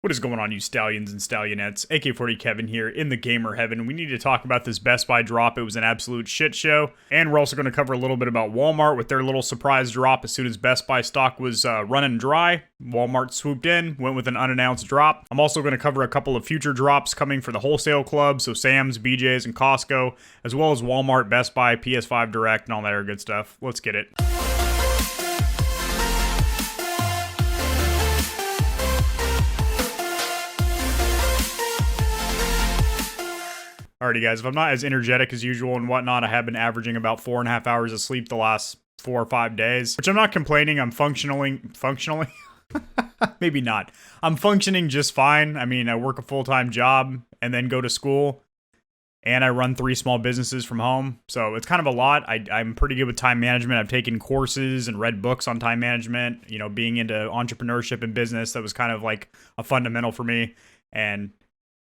What is going on, you stallions and stallionettes? AK-40 Kevin here in the gamer heaven. We need to talk about this Best Buy drop. It was an absolute shit show. And we're also going to cover a little bit about Walmart with their little surprise drop. As soon as Best Buy stock was running dry, Walmart swooped in, went with an unannounced drop. I'm also going to cover a couple of future drops coming for the wholesale club, so Sam's, BJ's, and Costco, as well as Walmart, Best Buy, PS5 Direct, and all that other good stuff. Let's get it. Alrighty, guys, if I'm not as energetic as usual and whatnot, I have been averaging about 4.5 hours of sleep the last 4 or 5 days, which I'm not complaining. I'm functionally? Maybe not. I'm functioning just fine. I mean, I work a full-time job and then go to school, and I run 3 small businesses from home, so it's kind of a lot. I'm pretty good with time management. I've taken courses and read books on time management. You know, being into entrepreneurship and business, that was kind of like a fundamental for me, and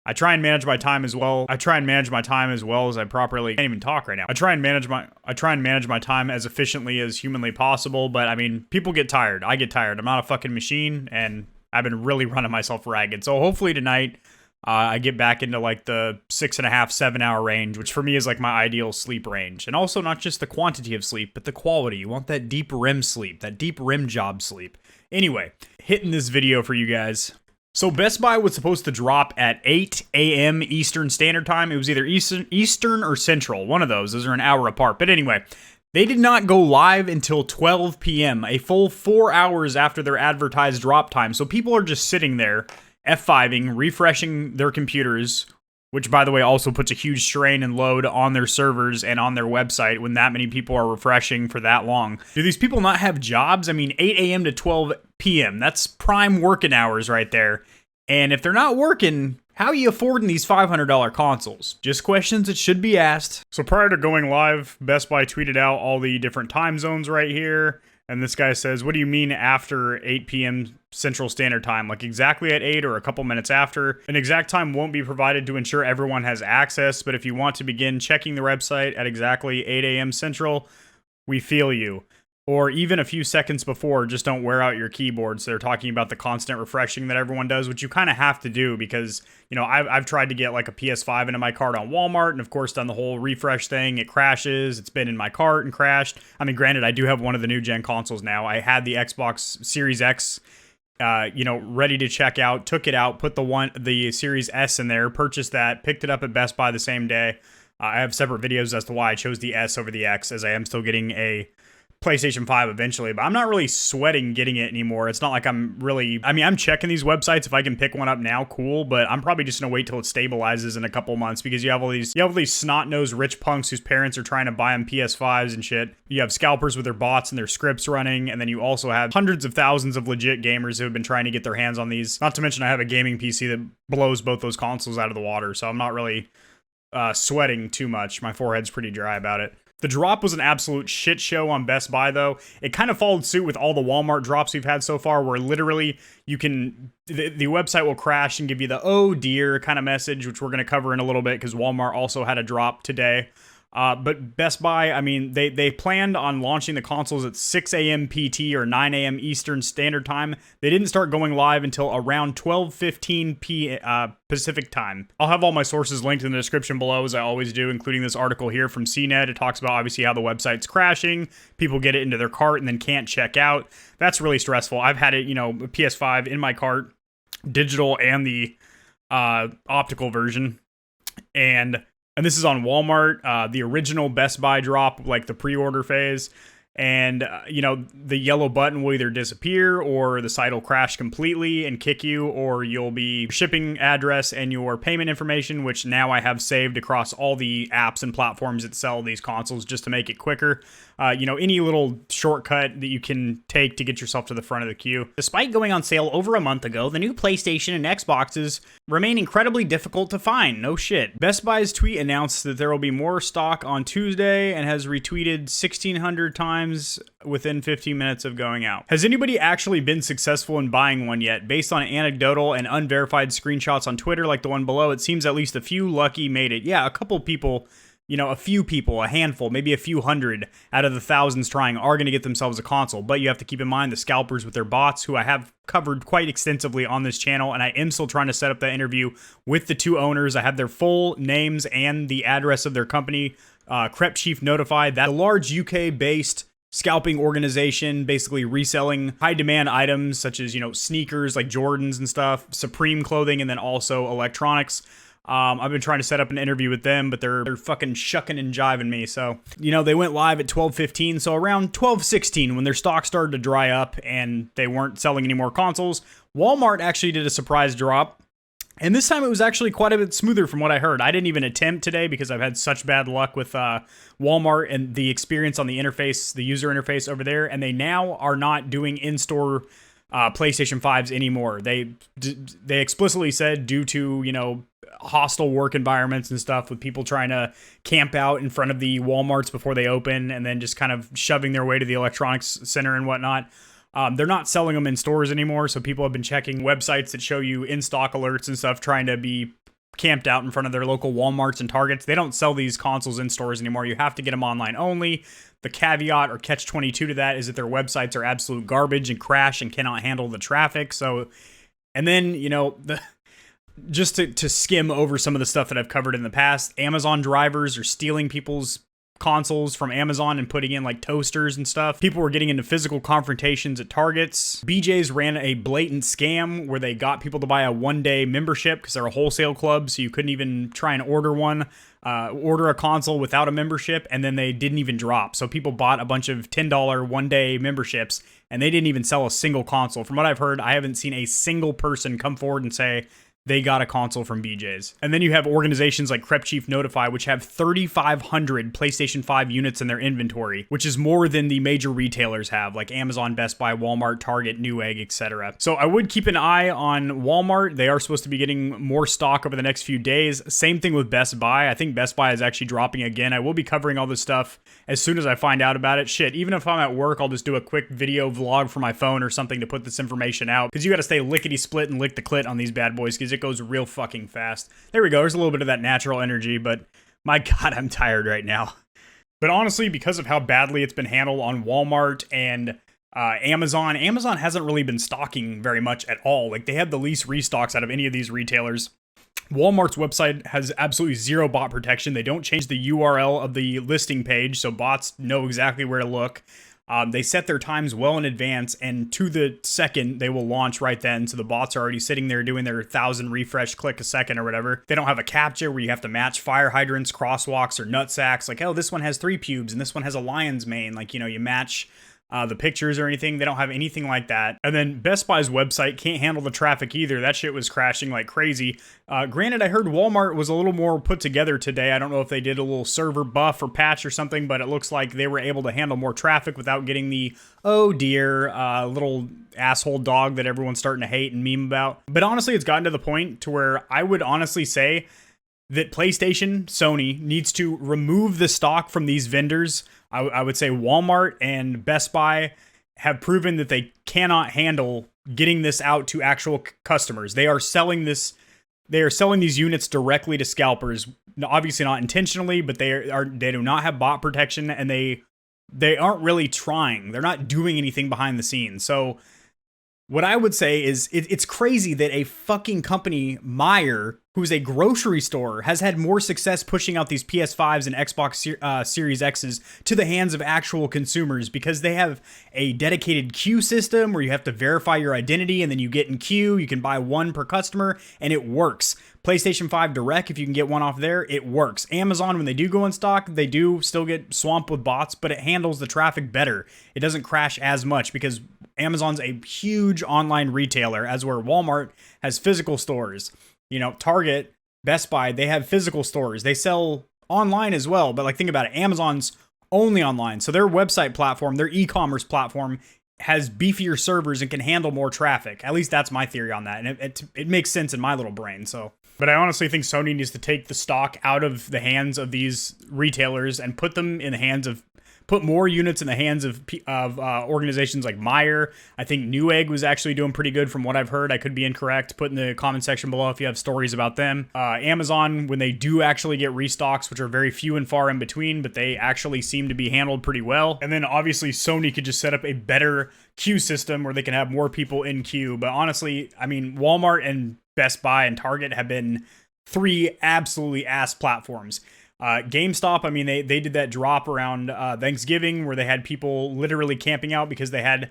I try and manage my time as well. I properly can't even talk right now. I try and manage my time as efficiently as humanly possible, but I mean, people get tired. I get tired. I'm not a fucking machine, and I've been really running myself ragged. So hopefully tonight, I get back into like the 6.5, 7 hour range, which for me is like my ideal sleep range. And also not just the quantity of sleep, but the quality. You want that deep REM sleep, that deep REM job sleep. Anyway, hitting this video for you guys. So Best Buy was supposed to drop at 8 a.m. Eastern Standard Time. It was either Eastern or Central, one of those. Those are an hour apart. But anyway, they did not go live until 12 p.m., a full 4 hours after their advertised drop time. So people are just sitting there, F5ing, refreshing their computers, which, by the way, also puts a huge strain and load on their servers and on their website when that many people are refreshing for that long. Do these people not have jobs? I mean, 8 a.m. to 12 p.m., that's prime working hours right there. And if they're not working, how are you affording these $500 consoles? Just questions that should be asked. So prior to going live, Best Buy tweeted out all the different time zones right here. And this guy says, what do you mean after 8 p.m. Central Standard Time? Like exactly at 8 or a couple minutes after? An exact time won't be provided to ensure everyone has access, but if you want to begin checking the website at exactly 8 a.m. Central, we feel you. Or even a few seconds before, just don't wear out your keyboard. So they're talking about the constant refreshing that everyone does, which you kind of have to do because, you know, I've tried to get like a PS5 into my cart on Walmart and of course done the whole refresh thing. It crashes. It's been in my cart and crashed. I mean, granted, I do have one of the new gen consoles now. I had the Xbox Series X, ready to check out, took it out, put the Series S in there, purchased that, picked it up at Best Buy the same day. I have separate videos as to why I chose the S over the X, as I am still getting a PlayStation 5 eventually, but I'm not really sweating getting it anymore. It's not like I'm checking these websites. If I can pick one up now, cool, but I'm probably just gonna wait till it stabilizes in a couple months because you have all these snot-nosed rich punks whose parents are trying to buy them PS5s and shit. You have scalpers with their bots and their scripts running, and then you also have hundreds of thousands of legit gamers who have been trying to get their hands on these. Not to mention I have a gaming PC that blows both those consoles out of the water, so I'm not really sweating too much. My forehead's pretty dry about it. The drop was an absolute shit show on Best Buy, though. It kind of followed suit with all the Walmart drops we've had so far, where literally the website will crash and give you the oh dear kind of message, which we're going to cover in a little bit because Walmart also had a drop today. But Best Buy, I mean, they planned on launching the consoles at 6 a.m. PT or 9 a.m. Eastern Standard Time. They didn't start going live until around 12:15 Pacific Time. I'll have all my sources linked in the description below, as I always do, including this article here from CNET. It talks about, obviously, how the website's crashing. People get it into their cart and then can't check out. That's really stressful. I've had it, PS5 in my cart, digital and the optical version, and this is on Walmart, the original Best Buy drop, like the pre-order phase. And, the yellow button will either disappear or the site will crash completely and kick you, or you'll be shipping address and your payment information, which now I have saved across all the apps and platforms that sell these consoles just to make it quicker. Any little shortcut that you can take to get yourself to the front of the queue. Despite going on sale over a month ago, the new PlayStation and Xboxes remain incredibly difficult to find. No shit. Best Buy's tweet announced that there will be more stock on Tuesday and has retweeted 1,600 times within 15 minutes of going out. Has anybody actually been successful in buying one yet? Based on anecdotal and unverified screenshots on Twitter like the one below, it seems at least a few lucky made it. Yeah, a couple people you know, a few people, a handful, maybe a few hundred out of the thousands trying are going to get themselves a console. But you have to keep in mind the scalpers with their bots, who I have covered quite extensively on this channel, and I am still trying to set up that interview with the two owners. I have their full names and the address of their company. Crep Chief notified that a large UK-based scalping organization, basically reselling high demand items such as, you know, sneakers like Jordans and stuff, Supreme clothing, and then also electronics. I've been trying to set up an interview with them, but they're fucking shucking and jiving me. So, you know, they went live at 12:15. So around 12:16, when their stock started to dry up and they weren't selling any more consoles, Walmart actually did a surprise drop. And this time it was actually quite a bit smoother from what I heard. I didn't even attempt today because I've had such bad luck with Walmart and the experience on the interface, the user interface over there. And they now are not doing in-store PlayStation 5's anymore. They explicitly said, due to, you know, hostile work environments and stuff, with people trying to camp out in front of the Walmarts before they open and then just kind of shoving their way to the electronics center and whatnot. They're not selling them in stores anymore, so people have been checking websites that show you in-stock alerts and stuff, trying to be camped out in front of their local Walmarts and Targets. They don't sell these consoles in stores anymore. You have to get them online only. The caveat or catch-22 to that is that their websites are absolute garbage and crash and cannot handle the traffic. So, and then, you know, just to skim over some of the stuff that I've covered in the past, Amazon drivers are stealing people's consoles from Amazon and putting in like toasters and stuff. People were getting into physical confrontations at Targets. BJ's ran a blatant scam where they got people to buy a one-day membership because they're a wholesale club, so you couldn't even try and order a console without a membership, and then they didn't even drop. So people bought a bunch of $10 one-day memberships, and they didn't even sell a single console. From what I've heard, I haven't seen a single person come forward and say they got a console from BJ's. And then you have organizations like Crep Chief Notify, which have 3,500 PlayStation 5 units in their inventory, which is more than the major retailers have, like Amazon, Best Buy, Walmart, Target, Newegg, etc. So I would keep an eye on Walmart. They are supposed to be getting more stock over the next few days. Same thing with Best Buy. I think Best Buy is actually dropping again. I will be covering all this stuff as soon as I find out about it. Shit, even if I'm at work, I'll just do a quick video vlog for my phone or something to put this information out, because you got to stay lickety-split and lick the clit on these bad boys, because it goes real fucking fast. There we go. There's a little bit of that natural energy, but my God, I'm tired right now. But honestly, because of how badly it's been handled on Walmart and Amazon hasn't really been stocking very much at all. Like, they had the least restocks out of any of these retailers. Walmart's website has absolutely zero bot protection. They don't change the URL of the listing page, so bots know exactly where to look. They set their times well in advance, and to the second, they will launch right then. So the bots are already sitting there doing their 1,000 refresh click a second or whatever. They don't have a captcha where you have to match fire hydrants, crosswalks, or nutsacks. Like, oh, this one has 3 pubes and this one has a lion's mane. Like, you know, you match the pictures or anything. They don't have anything like that. And then Best Buy's website can't handle the traffic either. That shit was crashing like crazy. Granted, I heard Walmart was a little more put together today. I don't know if they did a little server buff or patch or something, but it looks like they were able to handle more traffic without getting the, oh dear, little asshole dog that everyone's starting to hate and meme about. But honestly, it's gotten to the point to where I would honestly say that PlayStation, Sony, needs to remove the stock from these vendors. I would say Walmart and Best Buy have proven that they cannot handle getting this out to actual customers. They are selling this. They are selling these units directly to scalpers. Obviously not intentionally, but they do not have bot protection, and they aren't really trying. They're not doing anything behind the scenes. So what I would say is it's crazy that a fucking company, Meijer, who's a grocery store, has had more success pushing out these PS5's and Xbox Series X's to the hands of actual consumers, because they have a dedicated queue system where you have to verify your identity and then you get in queue. You can buy one per customer and it works. PlayStation 5 Direct, if you can get one off there, it works. Amazon, when they do go in stock, they do still get swamped with bots, but it handles the traffic better. It doesn't crash as much because Amazon's a huge online retailer, as where Walmart has physical stores. You know, Target, Best Buy, they have physical stores. They sell online as well, but like, think about it. Amazon's only online. So their website platform, their e-commerce platform, has beefier servers and can handle more traffic. At least that's my theory on that. And it makes sense in my little brain. So, but I honestly think Sony needs to take the stock out of the hands of these retailers and put them in the hands of put more units in the hands of organizations like HYPR. I think Newegg was actually doing pretty good from what I've heard. I could be incorrect. Put in the comment section below if you have stories about them. Amazon, when they do actually get restocks, which are very few and far in between, but they actually seem to be handled pretty well. And then obviously Sony could just set up a better queue system where they can have more people in queue. But honestly, I mean, Walmart and Best Buy and Target have been 3 absolutely ass platforms. GameStop, I mean, they did that drop around Thanksgiving where they had people literally camping out because they had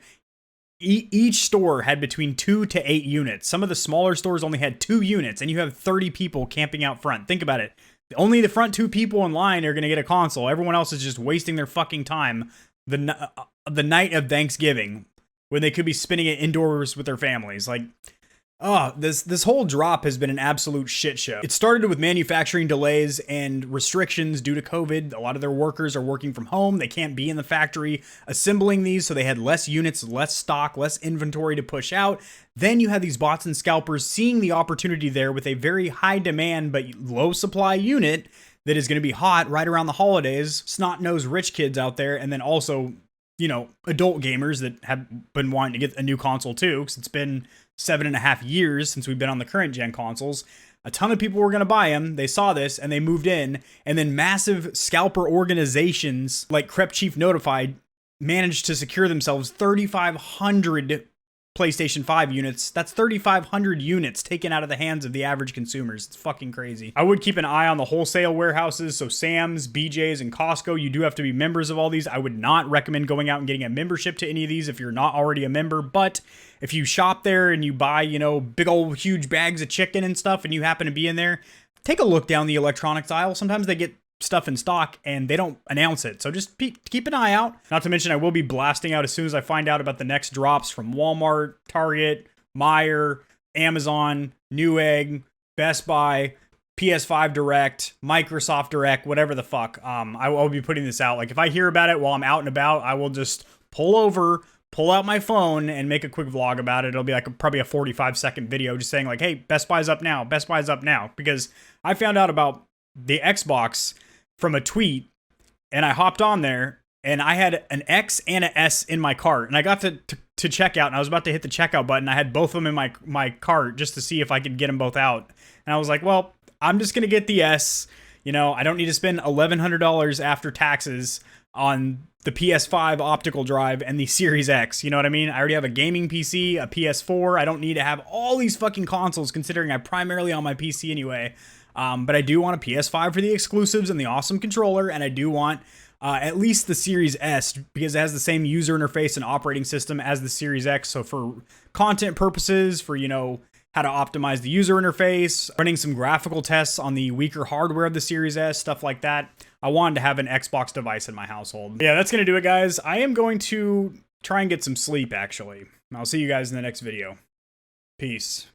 each store had between 2 to 8 units. Some of the smaller stores only had 2 units, and you have 30 people camping out front. Think about it. Only the front 2 people in line are going to get a console. Everyone else is just wasting their fucking time the night of Thanksgiving when they could be spending it indoors with their families. Like, oh, this whole drop has been an absolute shit show. It started with manufacturing delays and restrictions due to COVID. A lot of their workers are working from home. They can't be in the factory assembling these, so they had less units, less stock, less inventory to push out. Then you had these bots and scalpers seeing the opportunity there with a very high demand but low supply unit that is going to be hot right around the holidays. Snot-nosed rich kids out there, and then also, you know, adult gamers that have been wanting to get a new console too, because it's been 7.5 years since we've been on the current gen consoles. A ton of people were going to buy them. They saw this and they moved in. And then massive scalper organizations like Crep Chief Notified managed to secure themselves 3,500 PlayStation 5 units. That's 3,500 units taken out of the hands of the average consumers. It's fucking crazy. I would keep an eye on the wholesale warehouses. So Sam's, BJ's, and Costco. You do have to be members of all these. I would not recommend going out and getting a membership to any of these if you're not already a member. But if you shop there and you buy, you know, big old huge bags of chicken and stuff and you happen to be in there, take a look down the electronics aisle. Sometimes they get stuff in stock and they don't announce it, so just keep an eye out. Not to mention, I will be blasting out as soon as I find out about the next drops from Walmart, Target, HYPR, Amazon, Newegg, Best Buy, PS5 Direct, Microsoft Direct, whatever the fuck. I will be putting this out. Like, if I hear about it while I'm out and about, I will just pull out my phone and make a quick vlog about it. It'll be like probably a 45-second video just saying like, hey, Best Buy's up now, Best Buy's up now, because I found out about the Xbox from a tweet, and I hopped on there, and I had an X and an S in my cart, and I got to checkout, and I was about to hit the checkout button. I had both of them in my cart just to see if I could get them both out, and I was like, well, I'm just gonna get the S. You know, I don't need to spend $1,100 after taxes on the PS5 optical drive and the Series X. You know what I mean? I already have a gaming PC, a PS4. I don't need to have all these fucking consoles, considering I'm primarily on my PC anyway. But I do want a PS5 for the exclusives and the awesome controller, and I do want at least the Series S, because it has the same user interface and operating system as the Series X. So for content purposes, for, you know, how to optimize the user interface, running some graphical tests on the weaker hardware of the Series S, stuff like that, I wanted to have an Xbox device in my household. Yeah, that's going to do it, guys. I am going to try and get some sleep, actually. I'll see you guys in the next video. Peace.